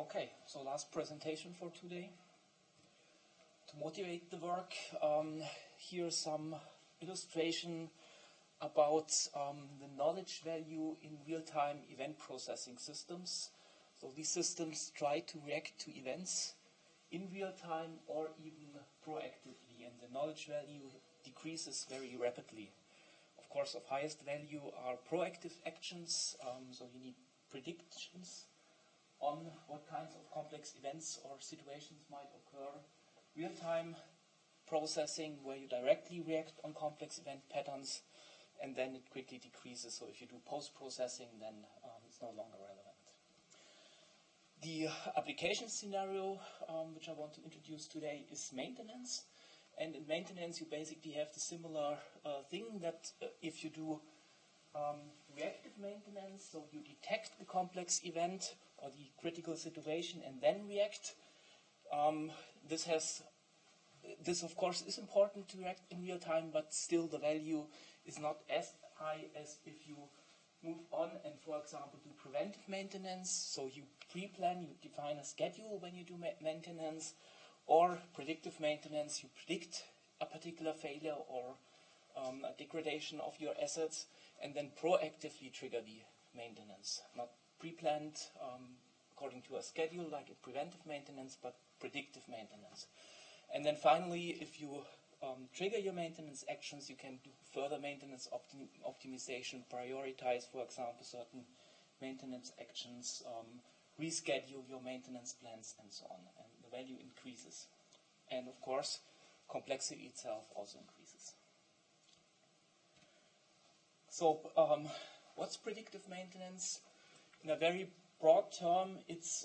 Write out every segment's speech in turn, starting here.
Okay, so last presentation for today. To motivate the work, here's some illustration about the knowledge value in real-time event processing systems. So these systems try to react to events in real time or even proactively, and the knowledge value decreases very rapidly. Of course, of highest value are proactive actions, so you need predictions on what kinds of complex events or situations might occur. Real-time processing, where you directly react on complex event patterns, and then it quickly decreases. So if you do post-processing, then it's no longer relevant. The application scenario which I want to introduce today is maintenance. And in maintenance, you basically have the similar thing that if you do reactive maintenance, so you detect the complex event or the critical situation and then react. This of course is important to react in real time, but still the value is not as high as if you move on and, for example, do preventive maintenance. So you pre-plan, you define a schedule when you do maintenance, or predictive maintenance, you predict a particular failure or a degradation of your assets, and then proactively trigger the maintenance. Not pre-planned according to a schedule like in preventive maintenance, but predictive maintenance. And then finally, if you trigger your maintenance actions, you can do further maintenance optimization, prioritize, for example, certain maintenance actions, reschedule your maintenance plans, and so on. And the value increases. And of course, complexity itself also increases. So what's predictive maintenance? In a very broad term, it's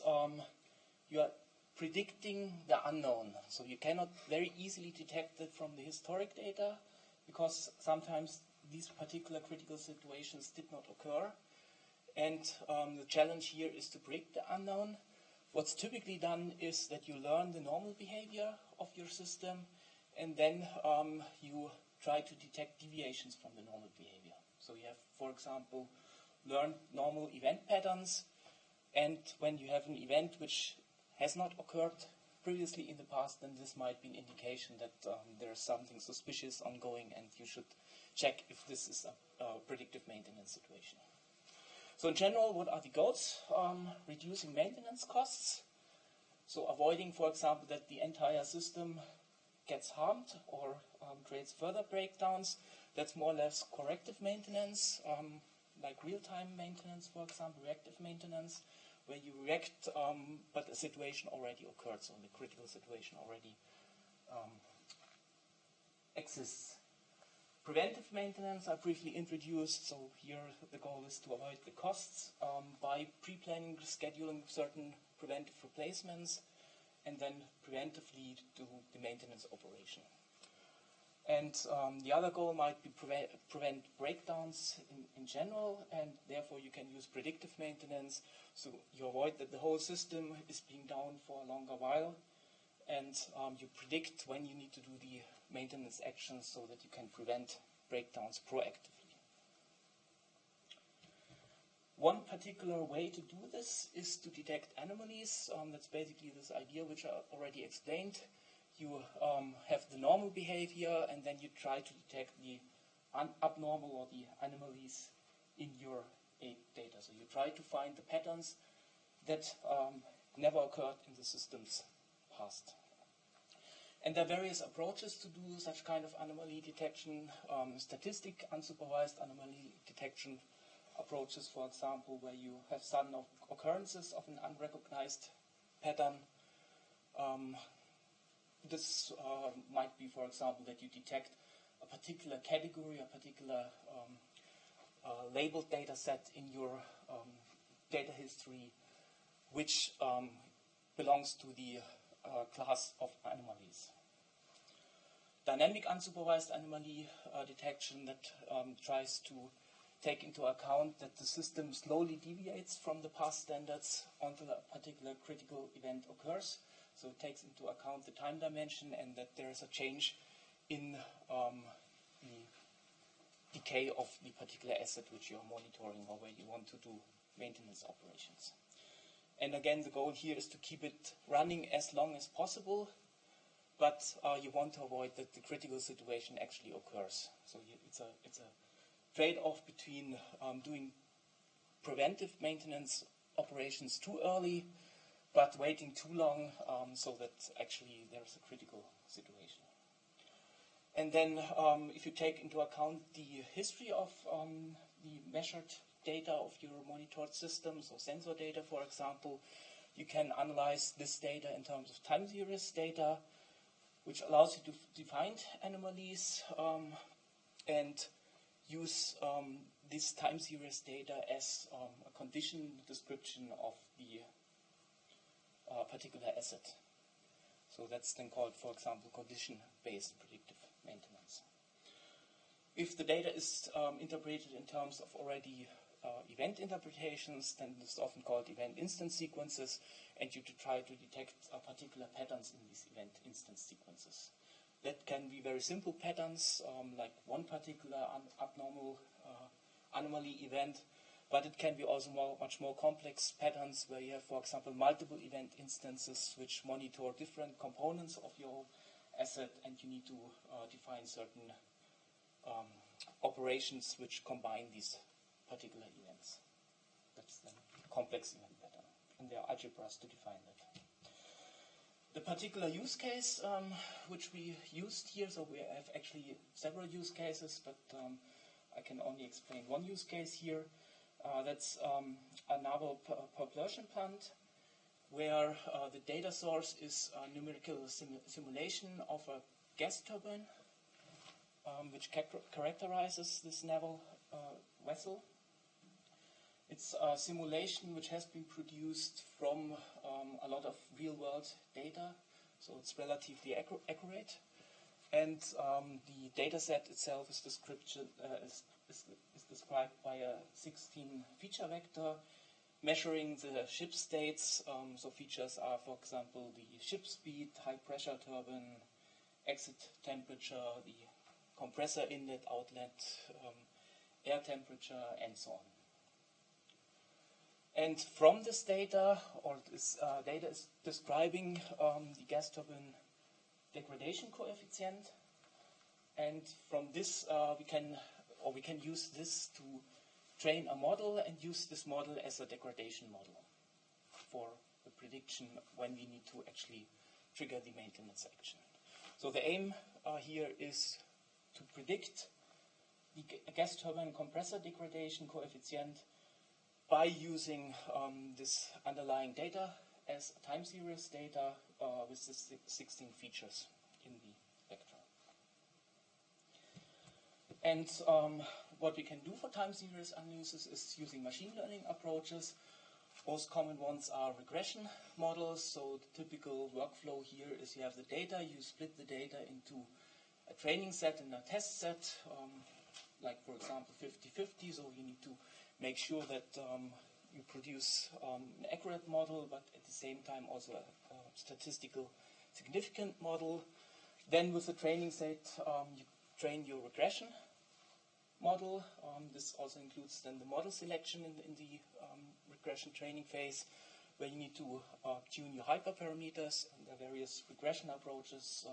you are predicting the unknown. So you cannot very easily detect it from the historic data, because sometimes these particular critical situations did not occur. And the challenge here is to predict the unknown. What's typically done is that you learn the normal behavior of your system, and then you try to detect deviations from the normal behavior. So you have, for example, learned normal event patterns, and when you have an event which has not occurred previously in the past, then this might be an indication that there's something suspicious ongoing, and you should check if this is a predictive maintenance situation. So in general, what are the goals? Reducing maintenance costs. So avoiding, for example, that the entire system gets harmed or creates further breakdowns. That's more or less corrective maintenance, like real-time maintenance, for example, reactive maintenance, where you react, but a situation already occurred, so the critical situation already exists. Preventive maintenance I briefly introduced, so here the goal is to avoid the costs by pre-planning, scheduling certain preventive replacements, and then preventively do the maintenance operation. And the other goal might be prevent breakdowns in general, and therefore you can use predictive maintenance, so you avoid that the whole system is being down for a longer while, and you predict when you need to do the maintenance actions so that you can prevent breakdowns proactively. One particular way to do this is to detect anomalies. That's basically this idea which I already explained. You have the normal behavior, and then you try to detect the abnormal or the anomalies in your data. So you try to find the patterns that never occurred in the system's past. And there are various approaches to do such kind of anomaly detection. Statistic unsupervised anomaly detection approaches, for example, where you have sudden occurrences of an unrecognized pattern. This might be, for example, that you detect a particular category, a particular labeled data set in your data history, which belongs to the class of anomalies. Dynamic unsupervised anomaly detection that tries to take into account that the system slowly deviates from the past standards until a particular critical event occurs. So it takes into account the time dimension and that there is a change in the decay of the particular asset which you are monitoring or where you want to do maintenance operations. And again, the goal here is to keep it running as long as possible, but you want to avoid that the critical situation actually occurs. So it's a trade-off between doing preventive maintenance operations too early, but waiting too long so that actually there's a critical situation. And then if you take into account the history of the measured data of your monitored systems, or sensor data, for example, you can analyze this data in terms of time series data, which allows you to define anomalies and use this time series data as a condition description of the particular asset. So that's then called, for example, condition-based predictive maintenance. If the data is interpreted in terms of already event interpretations, then this is often called event instance sequences, and you try to detect particular patterns in these event instance sequences. That can be very simple patterns, like one particular abnormal anomaly event, but it can be also much more complex patterns where you have, for example, multiple event instances which monitor different components of your asset, and you need to define certain operations which combine these particular events. That's the complex event pattern, and there are algebras to define that. The particular use case which we used here, so we have actually several use cases, but I can only explain one use case here. That's a naval propulsion plant, where the data source is a numerical simulation of a gas turbine, which characterizes this naval vessel. It's a simulation which has been produced from a lot of real-world data, so it's relatively accurate. And the data set itself is described by a 16 feature vector measuring the ship states. So features are, for example, the ship speed, high pressure turbine, exit temperature, the compressor inlet, outlet, air temperature, and so on. And from this data, or this data is describing the gas turbine degradation coefficient, and from this we can use this to train a model and use this model as a degradation model for the prediction when we need to actually trigger the maintenance action. So the aim here is to predict the gas turbine compressor degradation coefficient by using this underlying data as a time series data with the 16 features in the vector. And what we can do for time series analysis is using machine learning approaches. Most common ones are regression models. So the typical workflow here is you have the data, you split the data into a training set and a test set, like for example 50-50, so you need to make sure that you produce an accurate model, but at the same time also a statistical significant model. Then with the training set, you train your regression model. This also includes then the model selection in the regression training phase, where you need to tune your hyperparameters, and there are various regression approaches.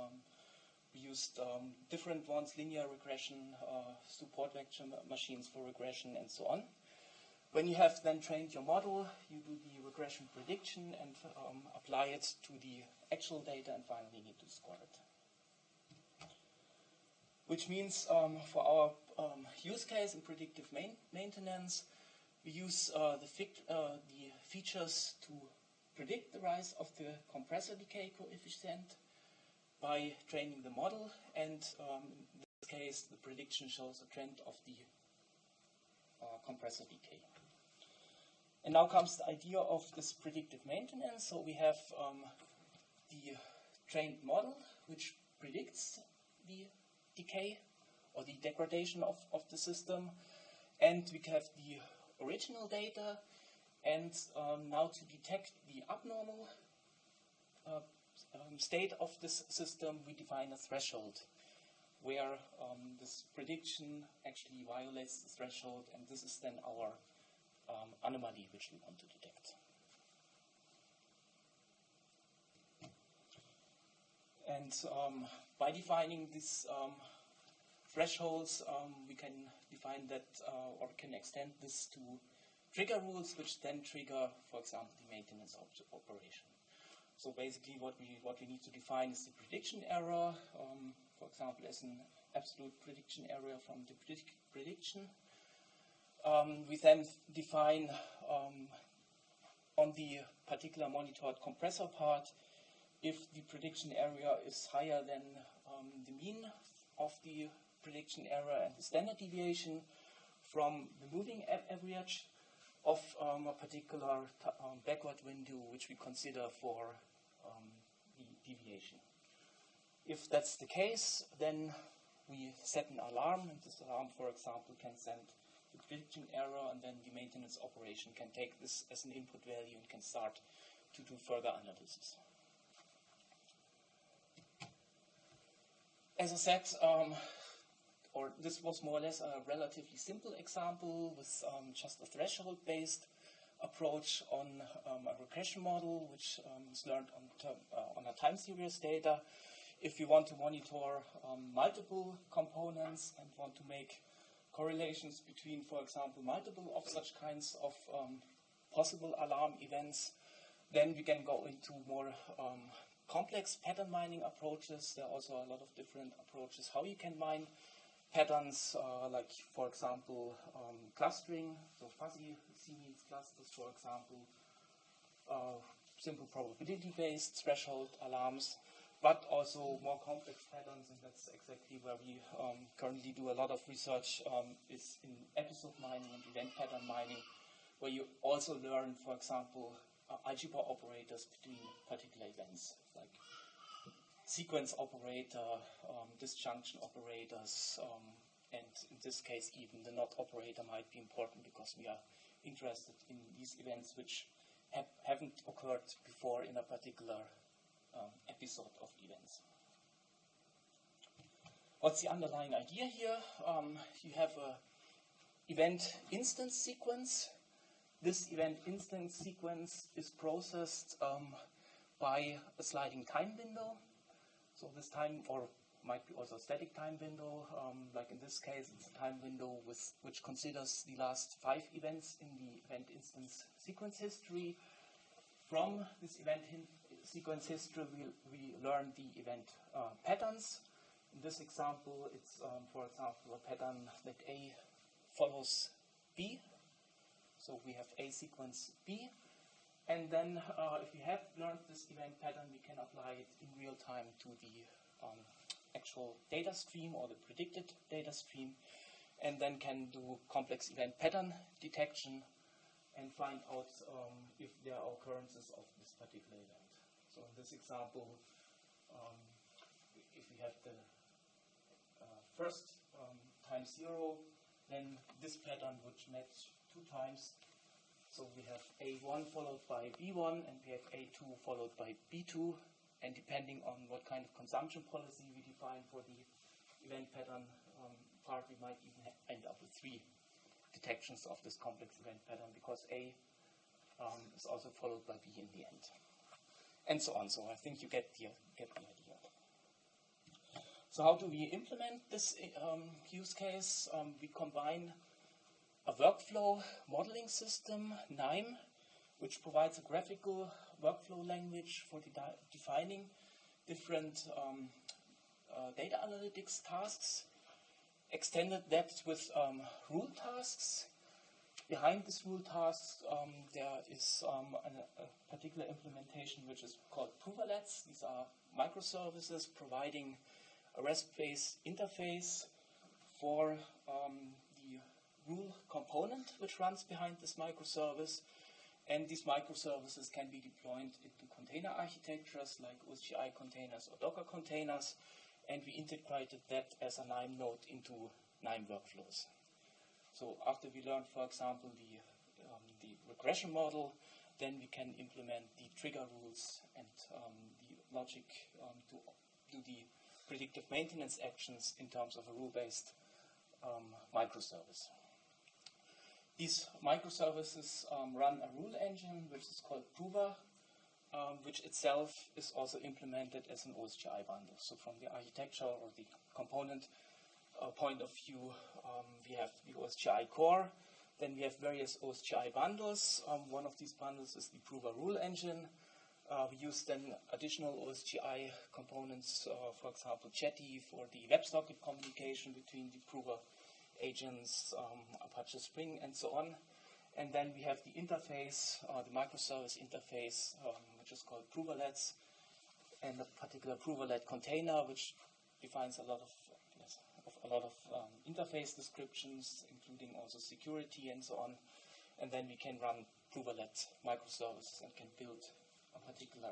We used different ones, linear regression, support vector machines for regression, and so on. When you have then trained your model, you do the regression prediction and apply it to the actual data, and finally need to score it. Which means for our use case in predictive maintenance, we use the features to predict the rise of the compressor decay coefficient by training the model, and in this case the prediction shows a trend of the compressor decay. And now comes the idea of this predictive maintenance. So we have the trained model which predicts the decay or the degradation of the system, and we have the original data, and now to detect the abnormal state of this system, we define a threshold where this prediction actually violates the threshold, and this is then our anomaly which we want to detect. And by defining these thresholds, we can define that or can extend this to trigger rules, which then trigger, for example, the maintenance operation. So basically what we need to define is the prediction error, for example, as an absolute prediction error from the prediction. We then define on the particular monitored compressor part if the prediction error is higher than the mean of the prediction error and the standard deviation from the moving average of a particular backward window which we consider for the deviation. If that's the case, then we set an alarm, and this alarm, for example, can send the prediction error, and then the maintenance operation can take this as an input value and can start to do further analysis. As I said, or this was more or less a relatively simple example with just a threshold-based approach on a regression model, which is learned on a time series data. If you want to monitor multiple components and want to make correlations between, for example, multiple of such kinds of possible alarm events, then we can go into more complex pattern mining approaches. There are also a lot of different approaches how you can mine patterns, like, for example, clustering, so fuzzy C-means clusters, for example, simple probability-based threshold alarms, but also more complex patterns, and that's exactly where we currently do a lot of research, is in episode mining and event pattern mining, where you also learn, for example, algebra operators between particular events, like sequence operator, disjunction operators, and in this case even the NOT operator might be important because we are interested in these events which haven't occurred before in a particular episode of events. What's the underlying idea here? You have an event instance sequence. This event instance sequence is processed by a sliding time window. So this time, or might be also a static time window, like in this case, it's a time window which considers the last 5 events in the event instance sequence history. From this event sequence history, we learn the event patterns. In this example, it's, for example, a pattern that A follows B. So we have A sequence B. And then if we have learned this event pattern, we can apply it in real time to the actual data stream or the predicted data stream, and then can do complex event pattern detection and find out if there are occurrences of this particular event. So in this example, if we have the first time 0, then this pattern would match 2 times. So we have A1 followed by B1, and we have A2 followed by B2, and depending on what kind of consumption policy we define for the event pattern part, we might even end up with 3 detections of this complex event pattern, because A is also followed by B in the end, and so on. So I think you get the idea. So how do we implement this use case? We combine a workflow modeling system, KNIME, which provides a graphical workflow language for defining different data analytics tasks, extended that with rule tasks. Behind these rule tasks, there is a particular implementation which is called Provalets. These are microservices providing a REST-based interface for the rule component which runs behind this microservice, and these microservices can be deployed into container architectures like OSGI containers or Docker containers, and we integrated that as a KNIME node into KNIME workflows. So after we learn, for example, the regression model, then we can implement the trigger rules and the logic to do the predictive maintenance actions in terms of a rule-based microservice. These microservices run a rule engine which is called Prova, which itself is also implemented as an OSGI bundle. So from the architecture or the component point of view, we have the OSGI core. Then we have various OSGI bundles. One of these bundles is the Prover rule engine. We use then additional OSGI components, for example, Jetty for the WebSocket communication between the Prover agents, Apache Spring, and so on. And then we have the interface, the microservice interface, which is called Provalets, and a particular Provalet container, which defines a lot of interface descriptions, including also security and so on. And then we can run Provalet microservices and can build a particular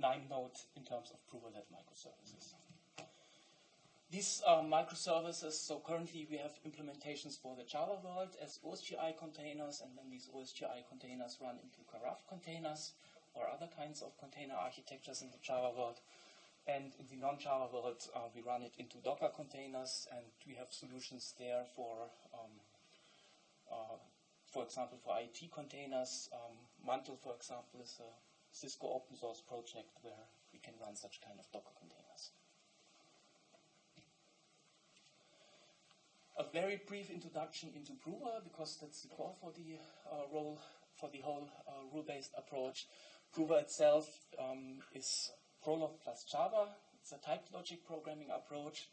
NIME node in terms of Provalet microservices. These microservices, so currently we have implementations for the Java world as OSGI containers, and then these OSGI containers run into Karaf containers or other kinds of container architectures in the Java world. And in the non-Java world, we run it into Docker containers, and we have solutions there for example, for IT containers. Mantle, for example, is a Cisco open source project where we can run such kind of Docker containers. A very brief introduction into Prover, because that's the core for the whole rule-based approach. Prover itself is Prolog plus Java. It's a typed logic programming approach.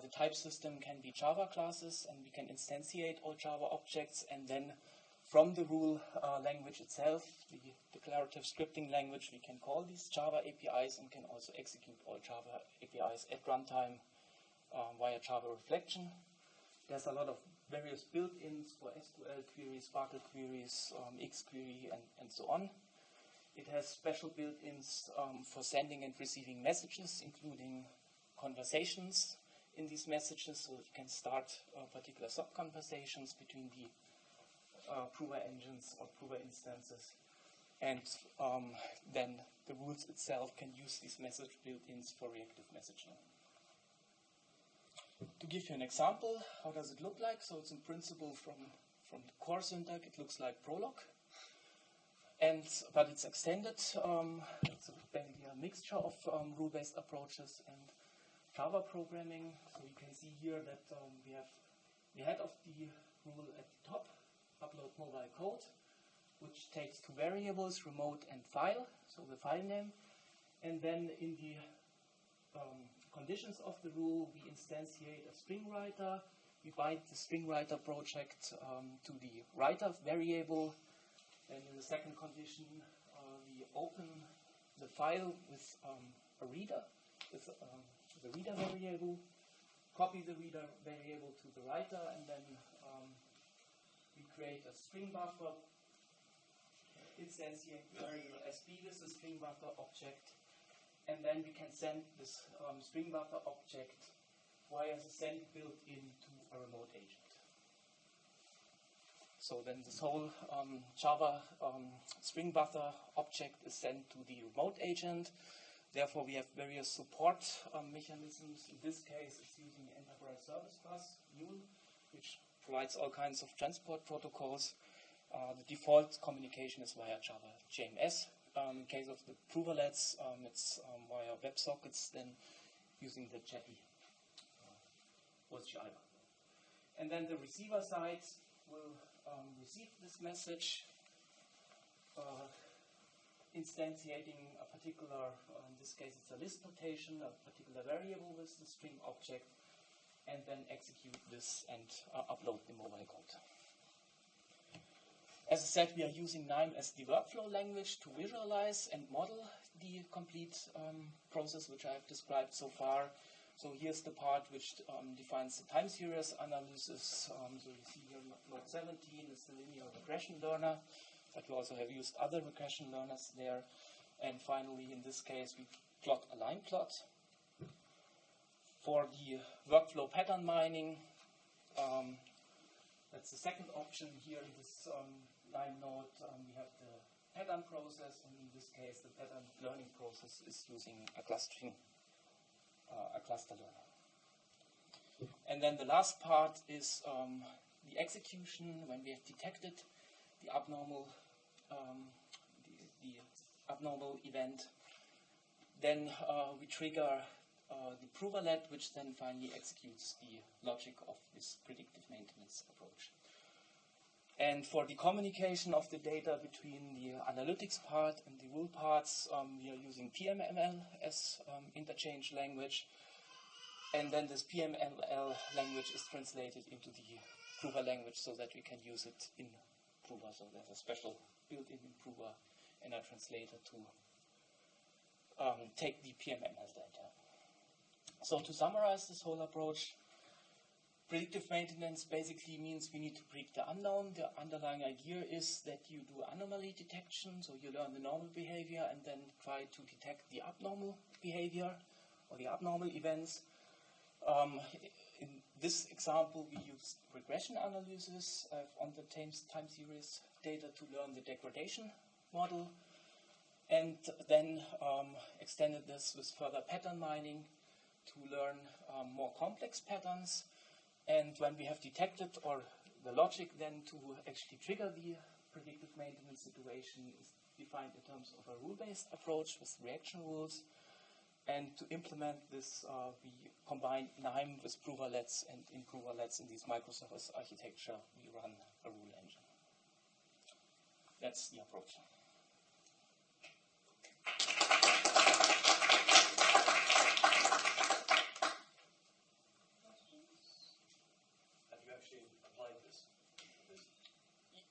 The type system can be Java classes, and we can instantiate all Java objects, and then from the rule language itself, the declarative scripting language, we can call these Java APIs and can also execute all Java APIs at runtime via Java reflection. There's a lot of various built-ins for SQL queries, Sparkle queries, XQuery, and so on. It has special built-ins for sending and receiving messages, including conversations in these messages, so you can start particular sub-conversations between the Prover engines or Prover instances. And then the rules itself can use these message built-ins for reactive messaging. To give you an example, how does it look like? So it's in principle from the core syntax, it looks like Prolog. But it's extended. It's basically a mixture of rule-based approaches and Java programming. So you can see here that we have the head of the rule at the top, upload mobile code, which takes two variables, remote and file, so the file name. And then in the conditions of the rule, we instantiate a string writer. We bind the string writer project to the writer variable. And in the second condition, we open the file with a reader, with the reader variable, copy the reader variable to the writer, and then we create a string buffer, instantiate the variable SB with the string buffer object, and then we can send this string buffer object via the send built into a remote agent. So then this whole Java string buffer object is sent to the remote agent. Therefore, we have various support mechanisms. In this case, it's using the Enterprise Service Bus, Mule, which provides all kinds of transport protocols. The default communication is via Java JMS. In case of the Provalets, it's via WebSockets, then using the Jetty OSGI. And then the receiver side will receive this message, instantiating a particular, in this case it's a list notation, a particular variable with the string object, and then execute this and upload the mobile code. As I said, we are using NIME as the workflow language to visualize and model the complete process which I have described so far. So here's the part which defines the time series analysis. So you see here node 17 is the linear regression learner, but we also have used other regression learners there. And finally, in this case, we plot a line plot. For the workflow pattern mining, that's the second option here in this line node. We have the pattern process, and in this case, the pattern learning process is using a cluster learner. And then the last part is the execution when we have detected the abnormal, abnormal event. Then we trigger the Provalet, which then finally executes the logic of this predictive maintenance approach. And for the communication of the data between the analytics part and the rule parts, we are using PMML as interchange language. And then this PMML language is translated into the Prover language so that we can use it in Prover. So there's a special built-in Prover and a translator to take the PMML data. So to summarize this whole approach, predictive maintenance basically means we need to predict the unknown. The underlying idea is that you do anomaly detection, so you learn the normal behavior and then try to detect the abnormal behavior or the abnormal events. In this example, we use regression analysis on the time series data to learn the degradation model, and then extended this with further pattern mining to learn more complex patterns. And when we have detected, or the logic then to actually trigger the predictive maintenance situation is defined in terms of a rule-based approach with reaction rules. And to implement this, we combine NIME with Provalets, and in Provalets, in this microservice architecture, we run a rule engine. That's the approach. Have you actually applied this?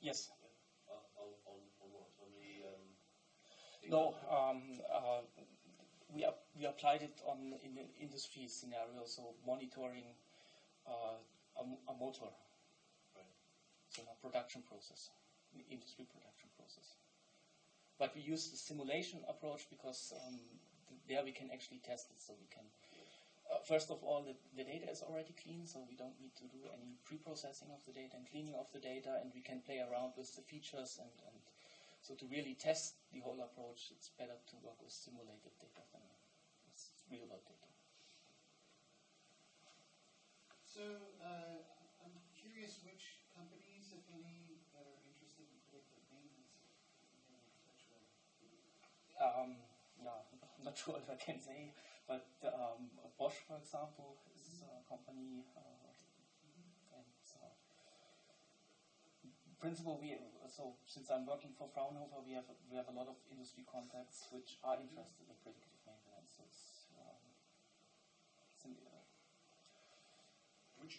Yes. Yeah. On what? On the... No. We applied it in an industry scenario, so monitoring a motor. Right. So a production process, an industry production process. But we use the simulation approach because there we can actually test it. So we can, first of all, the data is already clean, so we don't need to do any pre-processing of the data and cleaning of the data, and we can play around with the features and so to really test the whole approach, it's better to work with simulated data than with real-world data. So I'm curious which companies, if any, that are interested in predictive maintenance Yeah, I'm not sure if I can say, but Bosch, for example, is a company, and in principle, so since I'm working for Fraunhofer, we have a lot of industry contacts which are interested in predictive maintenance. So it's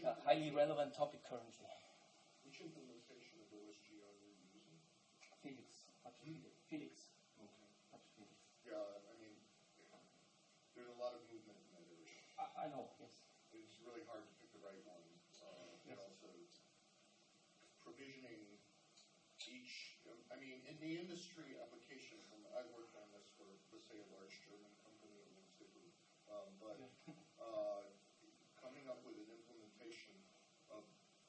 a highly relevant topic currently. Which implementation of OSGI are you using? Felix. Felix. Okay. Felix. Yeah, I mean, there's a lot of movement in that area. I know, yes. It's really hard to pick the right one. And also, provisioning each, I mean, in the industry application, I worked on this for, let's say, a large German company, I won't say who, but coming up with an implementation of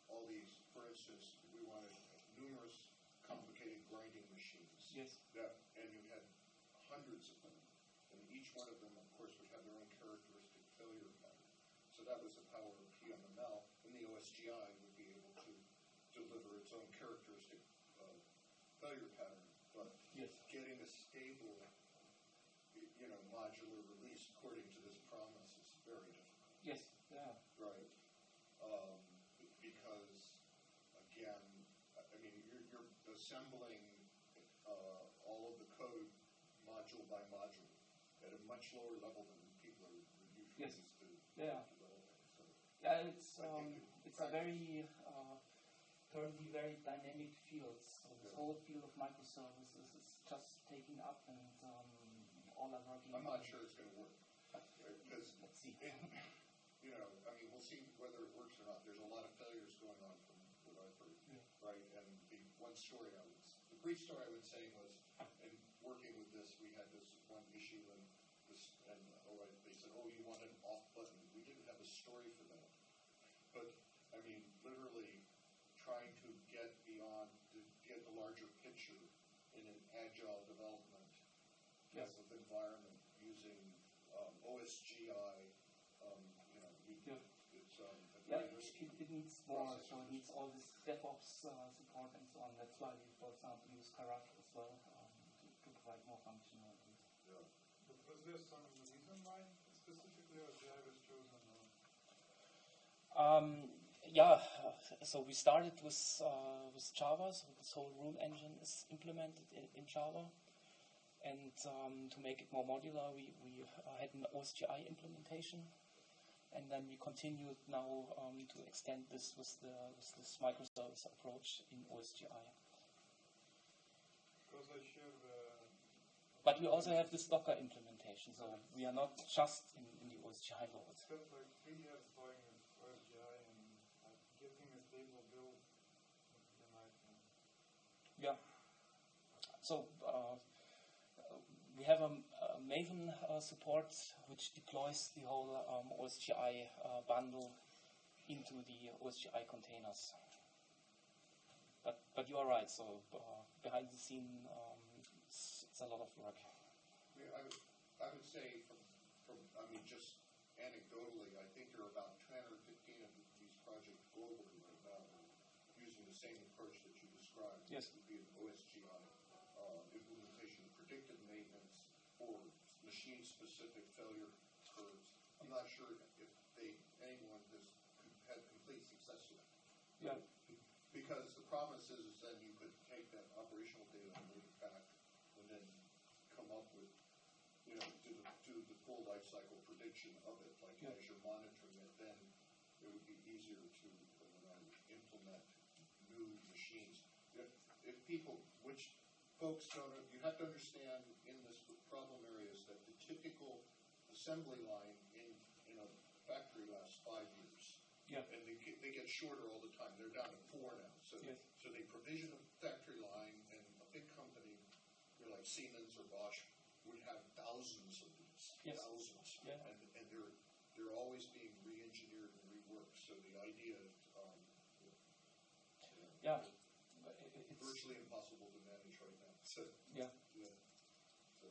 all these, for instance, we wanted numerous complicated grinding machines. Yes. And you had hundreds of them, and each one of them, of course, would have their own characteristic failure pattern. So that was the power of PMML, and the OSGI would be able to deliver its own characteristic failure pattern, but getting a stable, modular release according to this promise is very difficult. Yes. Yeah. Right. Because again, I mean, you're assembling all of the code module by module at a much lower level than people are usually used to developing. So yeah, it's a very currently very dynamic field. So this whole field of microservices is just taking up, and all are working. I'm not sure it's going to work because let's see. I mean, we'll see whether it works or not. There's a lot of failures going on from what I've heard, right? And the brief story I would say was, in working with this, we had this one issue, and they said, oh, you want an off button. We didn't have a story for that. But, I mean, literally trying to get the larger picture in an agile development type of environment using OSGI, it's a very risky it needs more, process. so it needs all this DevOps support and so on. That's why we, for example, use Karak as well to provide more functional Was there some reason why specifically OSGI was chosen? Yeah, so we started with Java, so this whole rule engine is implemented in Java. And to make it more modular, we had an OSGI implementation. And then we continued now to extend this with this microservice approach in OSGI. Because I share the... But we also have this Docker implementation, so we are not just in the OSGI world. It's got like 3 years going with OSGI and getting a stable build would be a nightmare. Yeah. So we have a Maven support which deploys the whole OSGI bundle into the OSGI containers. But you are right. So behind the scene, it's a lot of work. Yeah, I would say just anecdotally, I think there are about 10 or 15 of these projects globally right now using the same approach that you described. Yes. It would be an OSGI implementation of predictive maintenance or machine-specific failure curves. I'm not sure if anyone has had complete success with it. Yeah. Because the promise is then you could take that operational data and move it back and then come up with, do the full life cycle prediction of it. Like as you're monitoring it, then it would be easier to implement new machines. If people, which folks don't, you have to understand in this problem area is that the typical assembly line in a factory lasts 5 years. Yeah. And they get shorter all the time. They're down to 4 now. So, yes. So they provision a factory line, and a big company, like Siemens or Bosch, would have thousands of these. Yes. Thousands. Yeah. And they're always being re-engineered and reworked. So the idea of it's virtually impossible to manage right now. So, yeah. Yeah. So,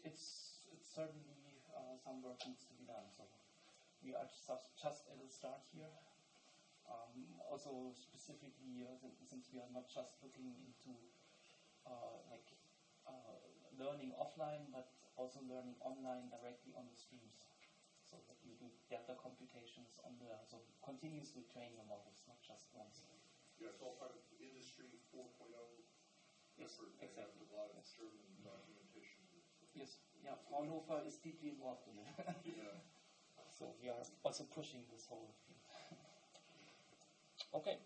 it's certainly some work needs to be done. So we are just at the start here. Also specifically, since we are not just looking into learning offline, but also learning online directly on the streams, so that you do delta computations on so continuously train your models, not just once. yeah, it's all part of Industry 4.0 Yes, effort. They exactly. have a lot of German documentation. Yes, yeah, Fraunhofer is deeply involved in it. Yeah. So we are also pushing this whole field. Okay.